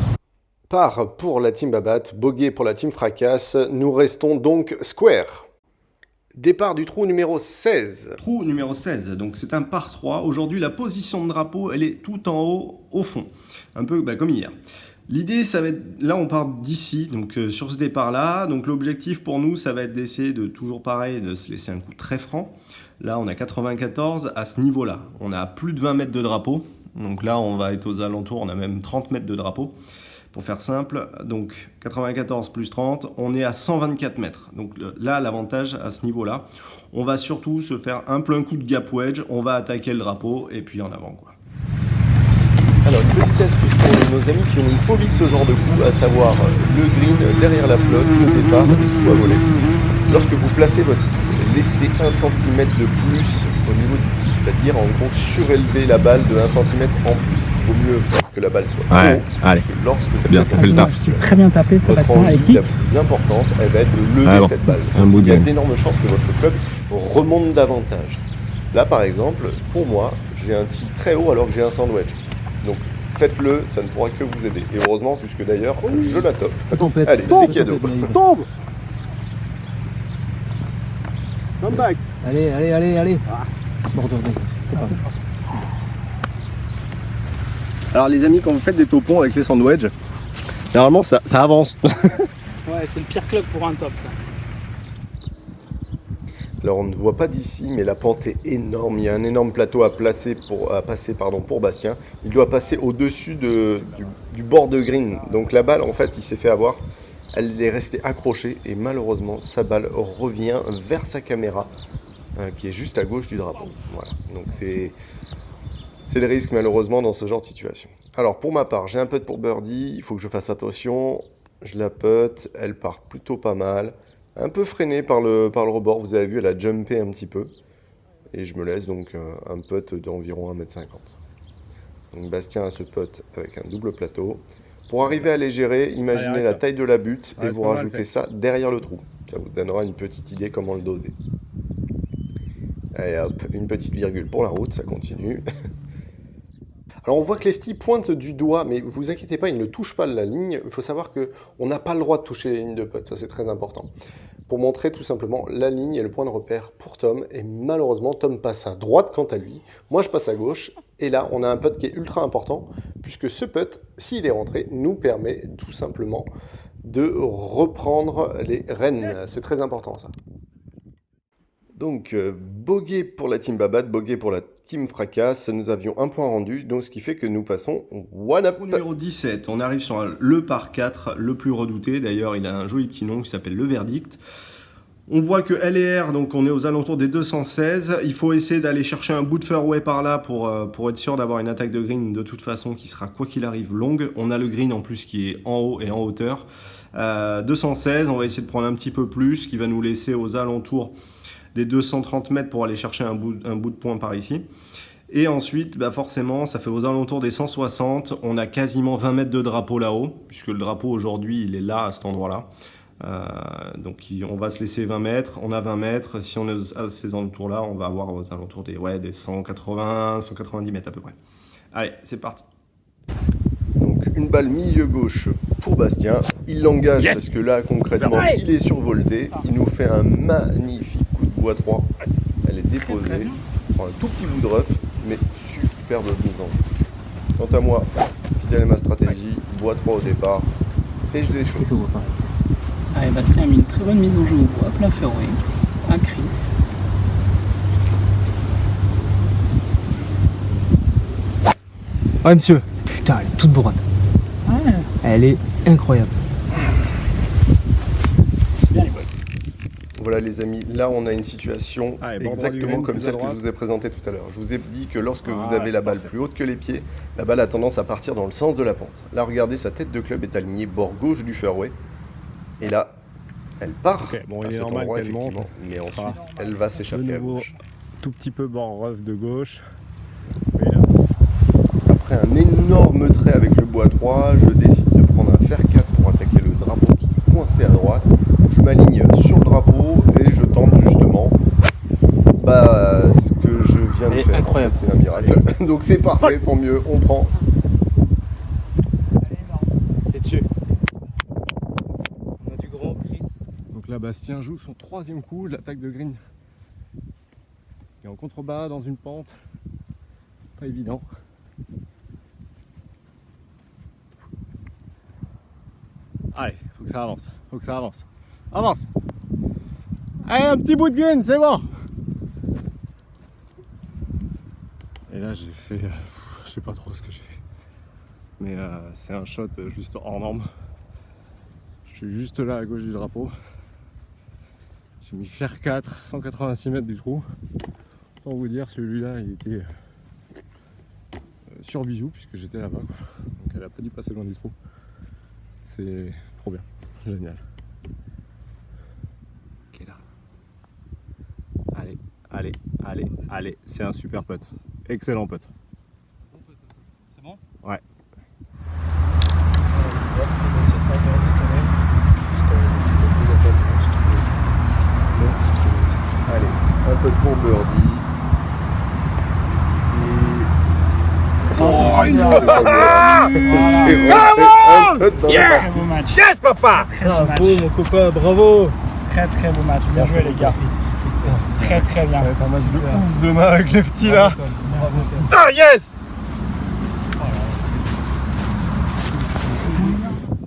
[SPEAKER 1] Par pour la team Babat, bogey pour la team Fracasse, nous restons donc square. Départ du trou numéro 16.
[SPEAKER 3] Trou numéro 16, donc c'est un par 3. Aujourd'hui, la position de drapeau, elle est tout en haut, au fond. Un peu comme hier. L'idée, ça va être, là on part d'ici, donc sur ce départ-là. Donc l'objectif pour nous, ça va être d'essayer de, toujours pareil, de se laisser un coup très franc. Là, on a 94 à ce niveau-là. On a plus de 20 mètres de drapeau. Donc là, on va être aux alentours, on a même 30 mètres de drapeau. Pour faire simple, donc 94 plus 30, on est à 124 mètres. Donc là, l'avantage à ce niveau-là, on va surtout se faire un plein coup de gap wedge, on va attaquer le drapeau et puis en avant, quoi.
[SPEAKER 5] Alors, une petite astuce pour nos amis qui ont une phobie de ce genre de coup, à savoir le green derrière la flotte, le départ, le coup à voler. Lorsque vous placez votre tee, laissez 1 cm de plus au niveau du tee, c'est-à-dire en gros surélever la balle de 1 cm en plus. Il vaut mieux que la balle soit
[SPEAKER 4] Ouais,
[SPEAKER 5] haute,
[SPEAKER 4] allez.
[SPEAKER 5] parce que lorsque
[SPEAKER 4] Bien, ça fait le taf.
[SPEAKER 2] Tu très bien tapé,
[SPEAKER 5] votre
[SPEAKER 2] Sébastien. Et
[SPEAKER 5] envie
[SPEAKER 2] qui
[SPEAKER 5] la plus importante, elle va être de lever
[SPEAKER 4] Ah bon,
[SPEAKER 5] cette balle.
[SPEAKER 4] un bout de
[SPEAKER 5] Il y a
[SPEAKER 4] gamme.
[SPEAKER 5] d'énormes chances que votre club remonte davantage. Là, par exemple, pour moi, j'ai un tee très haut alors que j'ai un sandwich. Donc, faites-le, ça ne pourra que vous aider. Et heureusement, puisque d'ailleurs, je la top.
[SPEAKER 6] Tempête.
[SPEAKER 5] Allez, c'est cadeau.
[SPEAKER 1] Tombe. Come back.
[SPEAKER 6] Allez, allez, allez, allez. Border Day. C'est pas mal.
[SPEAKER 4] Alors les amis, quand vous faites des topons avec les sandwedge, généralement ça avance.
[SPEAKER 2] Ouais, c'est le pire club pour un top, ça.
[SPEAKER 5] Alors on ne voit pas d'ici, mais la pente est énorme. Il y a un énorme plateau à passer pour Bastien. Il doit passer au-dessus du bord de green. Donc la balle, en fait, il s'est fait avoir. Elle est restée accrochée et malheureusement, sa balle revient vers sa caméra, qui est juste à gauche du drapeau. Voilà. Donc c'est le risque malheureusement dans ce genre de situation. Alors pour ma part, j'ai un putt pour birdie. Il faut que je fasse attention. Je la putt, elle part plutôt pas mal. Un peu freinée par le rebord, vous avez vu, elle a jumpé un petit peu. Et je me laisse donc un putt d'environ 1,50 m. Donc Bastien a ce putt avec un double plateau. Pour arriver à les gérer, imaginez la taille de la butte et vous rajoutez ça derrière le trou. Ça vous donnera une petite idée comment le doser. Allez hop, une petite virgule pour la route, ça continue. Alors on voit que Lefty pointe du doigt, mais vous inquiétez pas, il ne touche pas la ligne. Il faut savoir qu'on n'a pas le droit de toucher les lignes de putt, ça c'est très important. Pour montrer tout simplement la ligne et le point de repère pour Tom. Et malheureusement, Tom passe à droite quant à lui. Moi je passe à gauche. Et là, on a un putt qui est ultra important, puisque ce putt, s'il est rentré, nous permet tout simplement de reprendre les rênes. C'est très important ça. Donc, bogey pour la team Babat, bogey pour la team Fracasse. Nous avions un point rendu, donc ce qui fait que nous passons one up.
[SPEAKER 3] Numéro 17, on arrive sur le par 4, le plus redouté. D'ailleurs, il a un joli petit nom qui s'appelle le Verdict. On voit que L et R, donc on est aux alentours des 216. Il faut essayer d'aller chercher un bout de fairway par là pour être sûr d'avoir une attaque de green de toute façon qui sera quoi qu'il arrive longue. On a le green en plus qui est en haut et en hauteur. 216, on va essayer de prendre un petit peu plus, ce qui va nous laisser aux alentours des 230 mètres pour aller chercher un bout de point par ici. Et ensuite, bah forcément, ça fait aux alentours des 160. On a quasiment 20 mètres de drapeau là-haut, puisque le drapeau aujourd'hui, il est là, à cet endroit-là. Donc on va se laisser 20 mètres, on a 20 mètres. Si on est à ces alentours-là, on va avoir aux alentours des 180, 190 mètres à peu près. Allez, c'est parti.
[SPEAKER 5] Donc une balle milieu gauche pour Bastien. Il l'engage parce que là, concrètement, il est survolté. Il nous fait un magnifique coup de bois 3. Elle est déposée. Il prend un tout petit bout de rough, mais superbe mise en jeu. Quant à moi, fidèle à ma stratégie, bois 3 au départ. Et je déchausse.
[SPEAKER 2] Allez, Bastien a mis une très bonne mise en jeu au bois, plein fairway, un Chris.
[SPEAKER 6] Ouais, monsieur. Putain, elle est toute droite.
[SPEAKER 2] Ouais.
[SPEAKER 6] Elle est incroyable.
[SPEAKER 2] Bien les boys.
[SPEAKER 5] Voilà les amis, là on a une situation
[SPEAKER 4] Allez,
[SPEAKER 5] exactement comme celle que je vous ai présentée tout à l'heure. Je vous ai dit que lorsque vous avez la balle plus haute que les pieds, la balle a tendance à partir dans le sens de la pente. Là regardez, sa tête de club est alignée bord gauche du fairway. Et là, elle part
[SPEAKER 4] Bon,
[SPEAKER 5] à
[SPEAKER 4] il est
[SPEAKER 5] cet
[SPEAKER 4] normal
[SPEAKER 5] endroit
[SPEAKER 4] qu'elle
[SPEAKER 5] effectivement.
[SPEAKER 4] monte.
[SPEAKER 5] Mais
[SPEAKER 4] Ce
[SPEAKER 5] ensuite,
[SPEAKER 4] sera
[SPEAKER 5] elle va
[SPEAKER 4] de
[SPEAKER 5] s'échapper à
[SPEAKER 4] nouveau
[SPEAKER 5] gauche.
[SPEAKER 4] tout petit peu bord rough de gauche.
[SPEAKER 5] Après un énorme trait avec le bois 3, je décide de prendre un fer 4 pour attaquer le drapeau qui est coincé à droite. Je m'aligne sur le drapeau et je tente justement ce que je viens de faire.
[SPEAKER 6] Incroyable.
[SPEAKER 5] En fait, c'est un miracle. Donc c'est parfait, tant mieux, on prend.
[SPEAKER 6] C'est dessus. On a du grand Chris.
[SPEAKER 4] Donc là, Bastien joue son troisième coup, l'attaque de green. Il est en contrebas dans une pente. Pas évident. Allez, faut que ça avance. Faut que ça avance. Avance! Allez, un petit bout de green, c'est bon! Et là, j'ai fait. Je sais pas trop ce que j'ai fait. Mais c'est un shot juste hors norme. Je suis juste là à gauche du drapeau. J'ai mis fer 4, 186 mètres du trou. Pour vous dire, celui-là, il était sur bijou puisque j'étais là-bas. Donc elle a pas dû passer loin du trou. C'est trop bien, génial. Ok là. Allez, allez, allez, allez, c'est un super putt. Excellent putt.
[SPEAKER 2] C'est bon?
[SPEAKER 4] Ouais.
[SPEAKER 5] Allez, un peu de pour birdie. Et J'ai vraiment fait un putt dans la
[SPEAKER 2] Très
[SPEAKER 5] partie.
[SPEAKER 2] beau match.
[SPEAKER 7] Yes, papa!
[SPEAKER 6] Bravo mon copain, bravo.
[SPEAKER 2] Très très beau match. Bien joué les gars. Très très bien.
[SPEAKER 3] Un match de ouf demain avec les petits là.
[SPEAKER 7] Ah, yes!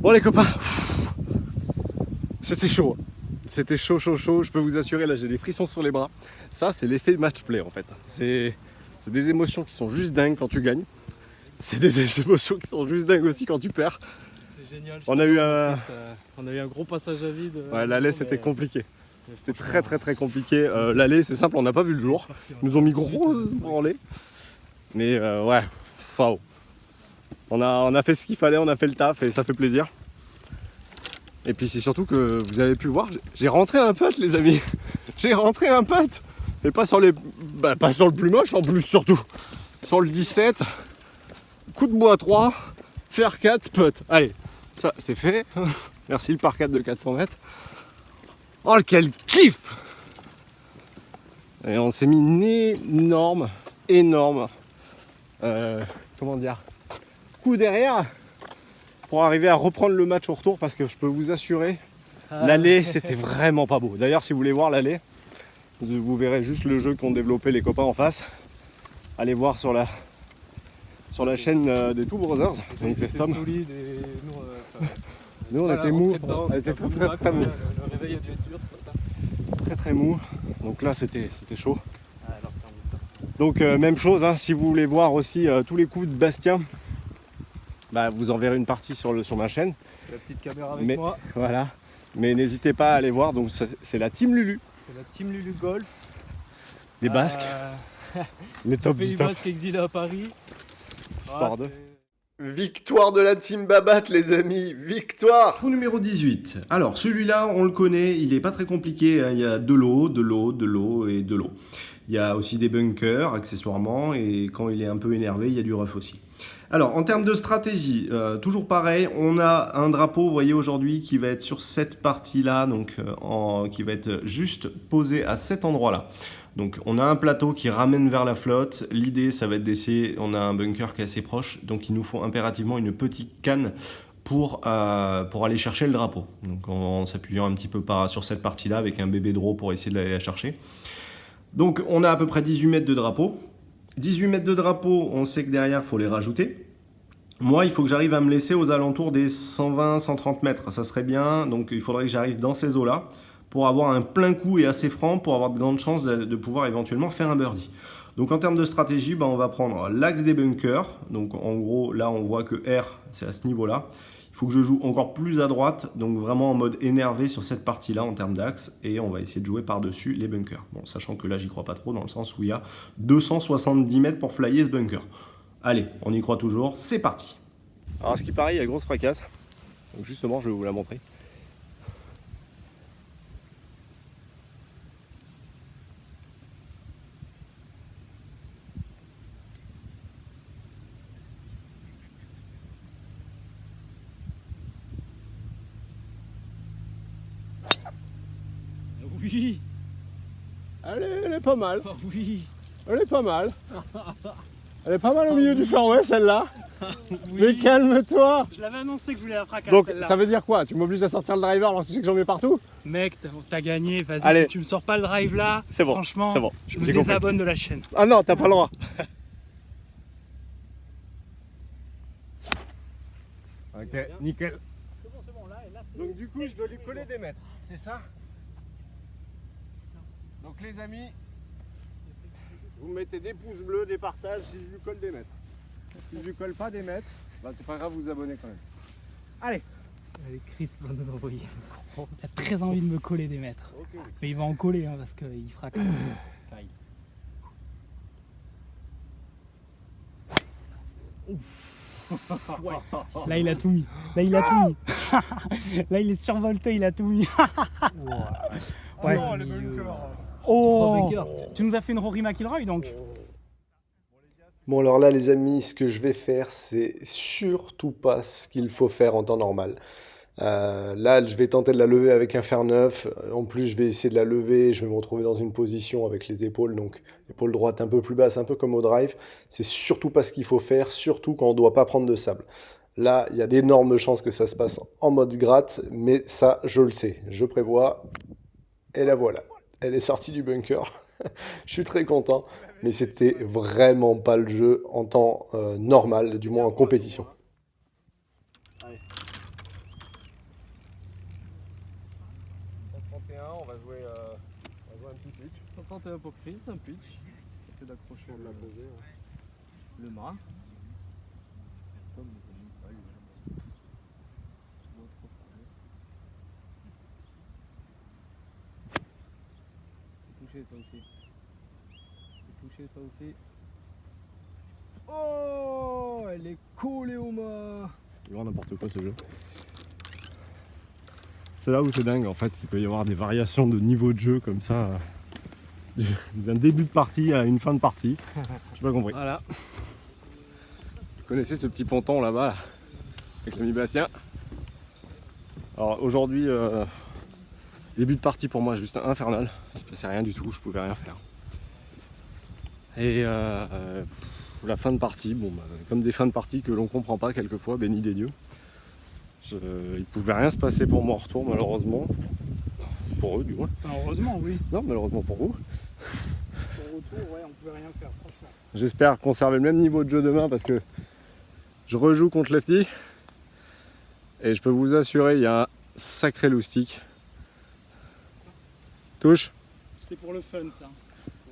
[SPEAKER 4] Bon les copains, c'était chaud. C'était chaud. Je peux vous assurer, là j'ai des frissons sur les bras. Ça c'est l'effet match play en fait. C'est des émotions qui sont juste dingues quand tu gagnes. C'est des émotions qui sont juste dingues aussi quand tu perds.
[SPEAKER 6] C'est génial.
[SPEAKER 4] On a eu
[SPEAKER 6] un gros passage à vide.
[SPEAKER 4] Ouais, l'aller c'était compliqué. C'était très compliqué. L'aller c'est simple, on n'a pas vu le jour. Ils nous ont mis grosse branlée. Mais ouais, wow. On a fait ce qu'il fallait, on a fait le taf et ça fait plaisir. Et puis c'est surtout que vous avez pu voir, j'ai rentré un putt les amis. J'ai rentré un putt. Et pas sur pas sur le plus moche en plus surtout. Sur le 17, coup de bois 3, faire 4, putt. Allez, ça c'est fait. Merci le par 4 de 400 mètres. Oh quel kiff! Et on s'est mis une énorme comment dire, coup derrière pour arriver à reprendre le match au retour parce que je peux vous assurer, l'aller c'était vraiment pas beau. D'ailleurs si vous voulez voir l'aller, vous verrez juste le jeu qu'ont développé les copains en face. Allez voir sur la chaîne des Two Brothers. Donc c'est Tom.
[SPEAKER 6] Solide et
[SPEAKER 4] Nous on était mou, on était très mou.
[SPEAKER 6] Le réveil a dû être dur ce matin.
[SPEAKER 4] Très mou. Donc là c'était chaud. Donc même chose, hein, si vous voulez voir aussi tous les coups de Bastien, bah, vous en verrez une partie sur ma chaîne.
[SPEAKER 6] La petite caméra avec
[SPEAKER 4] Mais
[SPEAKER 6] moi.
[SPEAKER 4] voilà. Mais n'hésitez pas à aller voir. Donc c'est la team Lulu
[SPEAKER 6] C'est la team Lulu Golf.
[SPEAKER 4] des Basques, les top
[SPEAKER 6] Pays
[SPEAKER 4] du top.
[SPEAKER 6] Basque exilé à Paris.
[SPEAKER 4] Histoire de.
[SPEAKER 5] Victoire de la team Babat les amis, victoire!
[SPEAKER 3] Trou numéro 18. Alors celui-là, on le connaît, il est pas très compliqué, hein. Il y a de l'eau et de l'eau. Il y a aussi des bunkers accessoirement et quand il est un peu énervé, il y a du rough aussi. Alors en termes de stratégie, toujours pareil, on a un drapeau, vous voyez aujourd'hui, qui va être sur cette partie-là, donc qui va être juste posé à cet endroit-là. Donc on a un plateau qui ramène vers la flotte. L'idée, ça va être d'essayer, on a un bunker qui est assez proche, donc il nous faut impérativement une petite canne pour aller chercher le drapeau. Donc en s'appuyant un petit peu sur cette partie-là avec un bébé draw pour essayer de l'aller la chercher. Donc on a à peu près 18 mètres de drapeau. 18 mètres de drapeau, on sait que derrière, il faut les rajouter. Moi, il faut que j'arrive à me laisser aux alentours des 120-130 mètres. Ça serait bien, donc il faudrait que j'arrive dans ces eaux-là pour avoir un plein coup et assez franc pour avoir de grandes chances de pouvoir éventuellement faire un birdie. Donc en termes de stratégie, on va prendre l'axe des bunkers. Donc en gros, là, on voit que R, c'est à ce niveau-là. Il faut que je joue encore plus à droite, donc vraiment en mode énervé sur cette partie-là en termes d'axe, et on va essayer de jouer par-dessus les bunkers. Bon, sachant que là, j'y crois pas trop, dans le sens où il y a 270 mètres pour flyer ce bunker. Allez, on y croit toujours, c'est parti.
[SPEAKER 4] Alors, ce qui paraît, il y a grosse fracasse. Donc, justement, je vais vous la montrer.
[SPEAKER 6] Oui.
[SPEAKER 4] Elle est pas mal.
[SPEAKER 6] Oui.
[SPEAKER 4] Elle est pas mal. Elle est pas mal au milieu du fairway, celle-là. Mais calme-toi.
[SPEAKER 2] Je l'avais annoncé que je voulais la fracasser.
[SPEAKER 4] Donc,
[SPEAKER 2] celle-là.
[SPEAKER 4] ça veut dire quoi? Tu m'obliges à sortir le driver alors que tu sais que j'en mets partout?
[SPEAKER 2] Mec, t'as gagné. Vas-y,
[SPEAKER 4] Allez.
[SPEAKER 2] si tu me sors pas le drive là,
[SPEAKER 4] C'est bon,
[SPEAKER 2] franchement,
[SPEAKER 4] c'est bon.
[SPEAKER 2] je me
[SPEAKER 4] J'ai compris.
[SPEAKER 2] désabonne de la chaîne.
[SPEAKER 4] Ah non, t'as pas le droit. Ok, nickel.
[SPEAKER 2] C'est bon, là,
[SPEAKER 4] Donc du coup, je dois lui coller des mètres, c'est ça? Donc les amis, vous mettez des pouces bleus, des partages si je lui colle des mètres. Si je lui colle pas des mètres, bah c'est pas grave, vous abonnez quand même. Allez.
[SPEAKER 2] Allez, Chris va nous envoyer. Il a très envie de me coller des mètres.
[SPEAKER 4] Ok.
[SPEAKER 2] Mais il va en coller hein, parce qu'il fracasse. Kyle. Ouais. Là il a tout mis. Là il a tout mis. Là il est survolté, il a tout mis. Ouais.
[SPEAKER 3] Non, le bunker.
[SPEAKER 2] Oh, tu nous as fait une Rory McIlroy donc.
[SPEAKER 1] Bon alors là les amis, ce que je vais faire, c'est surtout pas ce qu'il faut faire en temps normal. Là, je vais tenter de la lever avec un fer neuf. En plus, je vais essayer de la lever. Je vais me retrouver dans une position avec les épaules, donc épaule droite un peu plus basse, un peu comme au drive. C'est surtout pas ce qu'il faut faire, surtout quand on ne doit pas prendre de sable. Là, il y a d'énormes chances que ça se passe en mode gratte, mais ça, je le sais. Je prévois. Et la voilà. Elle est sortie du bunker. Je suis très content, mais c'était vraiment pas le jeu en temps normal, du moins en compétition.
[SPEAKER 4] On va jouer un petit pitch.
[SPEAKER 6] 131 pour prise, un pitch. Ça fait d'accrocher le mât. Toucher ça aussi. Toucher ça aussi. Oh, elle est collée au mât.
[SPEAKER 4] Il y aura n'importe quoi ce jeu. C'est là où c'est dingue en fait, il peut y avoir des variations de niveau de jeu comme ça, d'un début de partie à une fin de partie. J'ai pas compris. Voilà. Vous connaissez ce petit ponton là-bas, là, avec l'ami Bastien. Alors aujourd'hui, début de partie pour moi juste infernal, il se passait rien du tout, je pouvais rien faire. Et la fin de partie, bon, comme des fins de partie que l'on comprend pas quelquefois, béni des dieux. Il pouvait rien se passer pour moi en retour malheureusement. Pour eux du moins.
[SPEAKER 2] Enfin, heureusement, oui.
[SPEAKER 4] Non, malheureusement pour vous.
[SPEAKER 2] Au retour, ouais, on pouvait rien faire, franchement.
[SPEAKER 4] J'espère conserver le même niveau de jeu demain parce que je rejoue contre Lefty. Et je peux vous assurer, il y a un sacré loustic. Touche.
[SPEAKER 2] C'était pour le fun, ça.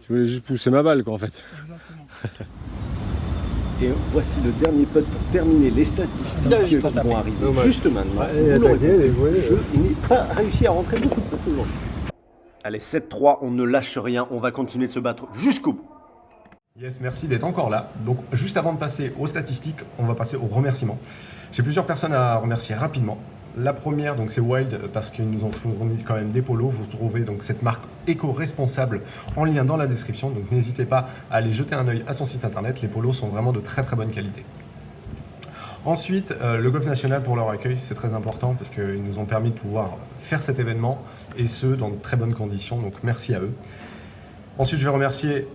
[SPEAKER 4] Je voulais juste pousser ma balle quoi en fait.
[SPEAKER 2] Exactement.
[SPEAKER 1] Et voici le dernier putt pour terminer les statistiques qui vont arriver juste maintenant. Vous l'aurez compris, je n'ai pas réussi à rentrer beaucoup de putts aujourd'hui. Allez, 7-3, on ne lâche rien, on va continuer de se battre jusqu'au bout.
[SPEAKER 3] Yes, merci d'être encore là. Donc, juste avant de passer aux statistiques, on va passer aux remerciements. J'ai plusieurs personnes à remercier rapidement. La première, donc, c'est Wild, parce qu'ils nous ont fourni quand même des polos. Vous trouvez donc cette marque éco-responsable en lien dans la description. Donc, n'hésitez pas à aller jeter un œil à son site internet. Les polos sont vraiment de très très bonne qualité. Ensuite, le Golf National pour leur accueil, c'est très important parce qu'ils nous ont permis de pouvoir faire cet événement et ce, dans de très bonnes conditions. Donc, merci à eux. Ensuite, je vais remercier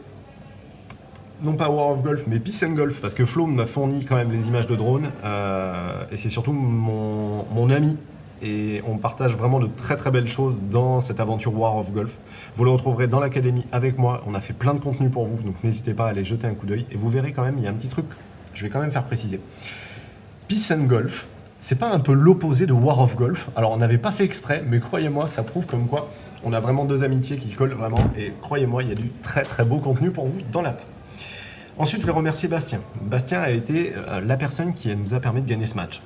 [SPEAKER 3] non pas War of Golf, mais Peace and Golf, parce que Flo m'a fourni quand même les images de drone, et c'est surtout mon ami, et on partage vraiment de très très belles choses dans cette aventure War of Golf. Vous le retrouverez dans l'académie avec moi, on a fait plein de contenu pour vous, donc n'hésitez pas à aller jeter un coup d'œil, et vous verrez quand même, il y a un petit truc, je vais quand même faire préciser. Peace and Golf, c'est pas un peu l'opposé de War of Golf? Alors on n'avait pas fait exprès, mais croyez-moi, ça prouve comme quoi on a vraiment deux amitiés qui collent vraiment, et croyez-moi, il y a du très très beau contenu pour vous dans l'app. Ensuite, je vais remercier Bastien. Bastien a été la personne qui nous a permis de gagner ce match.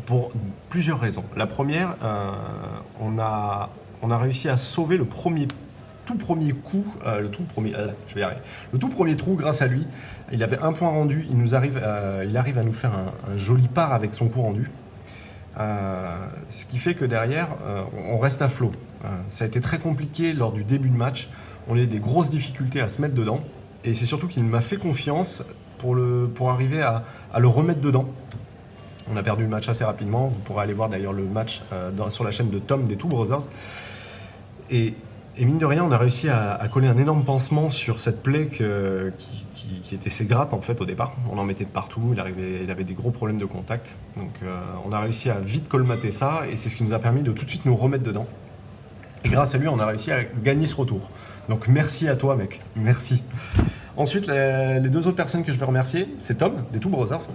[SPEAKER 3] Pour plusieurs raisons. La première, on a réussi à sauver le tout premier coup, le tout premier trou grâce à lui. Il avait un point rendu, il arrive à nous faire un joli par avec son coup rendu. Ce qui fait que derrière, on reste à flot. Ça a été très compliqué lors du début de match. On a eu des grosses difficultés à se mettre dedans. Et c'est surtout qu'il m'a fait confiance pour arriver à le remettre dedans. On a perdu le match assez rapidement. Vous pourrez aller voir d'ailleurs le match sur la chaîne de Tom des Two Brothers. Et mine de rien, on a réussi à coller un énorme pansement sur cette plaie qui était ses grattes en fait au départ. On en mettait de partout, il avait des gros problèmes de contact. Donc on a réussi à vite colmater ça et c'est ce qui nous a permis de tout de suite nous remettre dedans. Et grâce à lui, on a réussi à gagner ce retour. Donc merci à toi mec, merci. Ensuite, les deux autres personnes que je vais remercier, c'est Tom, des Two Brothers.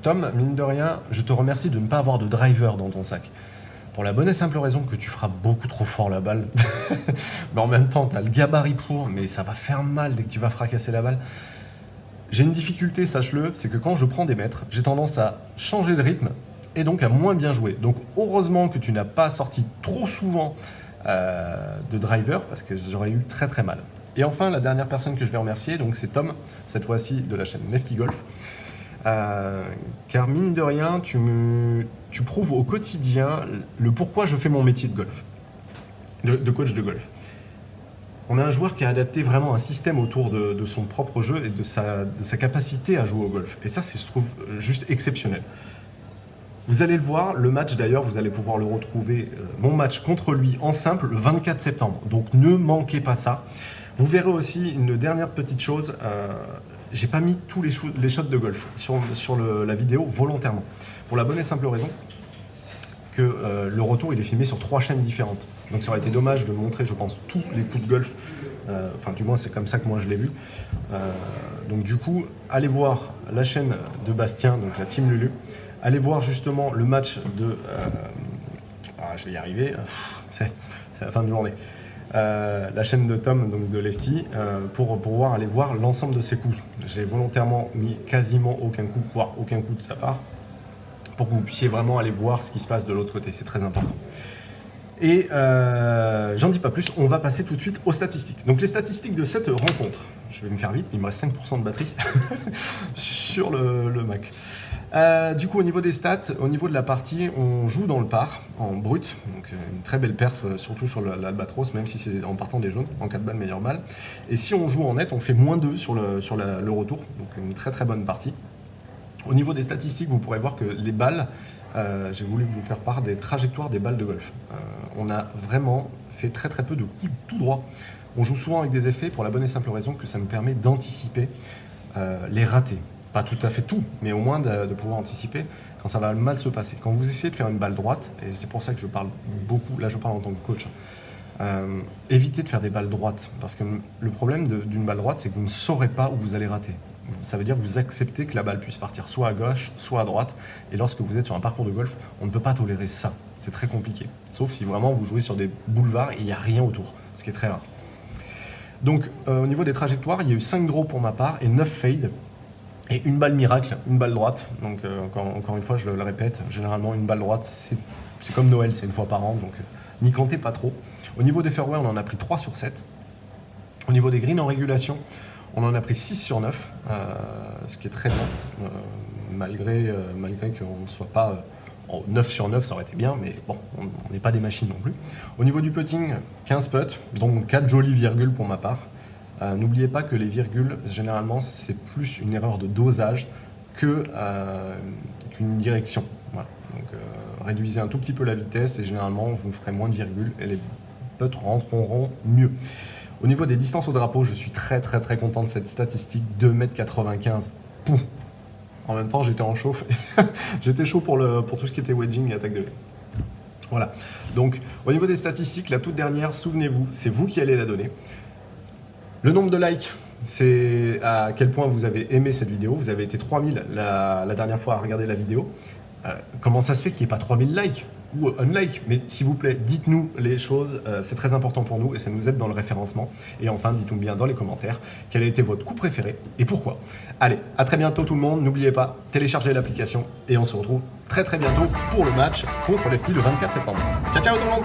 [SPEAKER 3] Tom, mine de rien, je te remercie de ne pas avoir de driver dans ton sac. Pour la bonne et simple raison que tu frappes beaucoup trop fort la balle. Mais en même temps, tu as le gabarit pour, mais ça va faire mal dès que tu vas fracasser la balle. J'ai une difficulté, sache-le, c'est que quand je prends des mètres, j'ai tendance à changer de rythme et donc à moins bien jouer. Donc heureusement que tu n'as pas sorti trop souvent de driver parce que j'aurais eu très très mal. Et enfin, la dernière personne que je vais remercier, donc c'est Tom, cette fois-ci de la chaîne Lefty Golf. Car mine de rien, tu prouves au quotidien le pourquoi je fais mon métier de golf, de coach de golf. On a un joueur qui a adapté vraiment un système autour de son propre jeu et de sa capacité à jouer au golf. Et ça, je trouve juste exceptionnel. Vous allez le voir, le match d'ailleurs, vous allez pouvoir le retrouver, mon match contre lui en simple, le 24 septembre. Donc ne manquez pas ça. Vous verrez aussi une dernière petite chose, j'ai pas mis tous les shots de golf sur la vidéo volontairement. Pour la bonne et simple raison que le retour il est filmé sur 3 chaînes différentes. Donc ça aurait été dommage de montrer, je pense, tous les coups de golf. Enfin, du moins, c'est comme ça que moi je l'ai vu. Donc du coup, allez voir la chaîne de Bastien, donc la Team Lulu. Allez voir justement le match de... je vais y arriver, c'est la fin de journée. La chaîne de Tom, donc de Lefty, pour pouvoir aller voir l'ensemble de ses coups. J'ai volontairement mis quasiment aucun coup, voire aucun coup de sa part, pour que vous puissiez vraiment aller voir ce qui se passe de l'autre côté. C'est très important. Et j'en dis pas plus, on va passer tout de suite aux statistiques. Donc les statistiques de cette rencontre, je vais me faire vite, il me reste 5% de batterie sur le Mac. Du coup, au niveau des stats, au niveau de la partie, on joue dans le par, en brut, donc une très belle perf, surtout sur l'Albatros, même si c'est en partant des jaunes, en 4 balles, meilleure balle. Et si on joue en net, on fait -2 sur le retour, donc une très très bonne partie. Au niveau des statistiques, vous pourrez voir que les balles, j'ai voulu vous faire part des trajectoires des balles de golf. On a vraiment fait très très peu de coups tout droit. On joue souvent avec des effets pour la bonne et simple raison que ça nous permet d'anticiper les ratés. Pas tout à fait tout, mais au moins de pouvoir anticiper quand ça va mal se passer. Quand vous essayez de faire une balle droite, et c'est pour ça que je parle beaucoup, là je parle en tant que coach, évitez de faire des balles droites. Parce que le problème d'une balle droite, c'est que vous ne saurez pas où vous allez rater. Ça veut dire que vous acceptez que la balle puisse partir soit à gauche, soit à droite. Et lorsque vous êtes sur un parcours de golf, on ne peut pas tolérer ça. C'est très compliqué. Sauf si vraiment vous jouez sur des boulevards et il n'y a rien autour, ce qui est très rare. Donc au niveau des trajectoires, il y a eu 5 draws pour ma part et 9 fades. Et une balle miracle, une balle droite. Donc encore une fois, je le répète, généralement une balle droite, c'est comme Noël, c'est une fois par an. Donc n'y comptez pas trop. Au niveau des fairways, on en a pris 3 sur 7. Au niveau des greens en régulation, on en a pris 6 sur 9, ce qui est très bien, malgré qu'on ne soit pas 9 sur 9, ça aurait été bien, mais bon, on n'est pas des machines non plus. Au niveau du putting, 15 putts, donc 4 jolies virgules pour ma part. N'oubliez pas que les virgules, généralement, c'est plus une erreur de dosage qu'une direction. Voilà. Donc réduisez un tout petit peu la vitesse et généralement, vous ferez moins de virgules et les putts rentreront mieux. Au niveau des distances au drapeau, je suis très très très content de cette statistique, 2,95 m. Poum. En même temps, j'étais en chauffe. J'étais chaud pour tout ce qui était wedging et attaque de V. Voilà. Donc, au niveau des statistiques, la toute dernière, souvenez-vous, c'est vous qui allez la donner. Le nombre de likes, c'est à quel point vous avez aimé cette vidéo. Vous avez été 3000 la dernière fois à regarder la vidéo. Comment ça se fait qu'il n'y ait pas 3000 likes ou unlike? Mais s'il vous plaît, dites-nous les choses, c'est très important pour nous et ça nous aide dans le référencement. Et enfin, dites-nous bien dans les commentaires quel a été votre coup préféré et pourquoi. Allez, à très bientôt tout le monde. N'oubliez pas, téléchargez l'application et on se retrouve très très bientôt pour le match contre Lefty le 24 septembre. Ciao ciao tout le monde!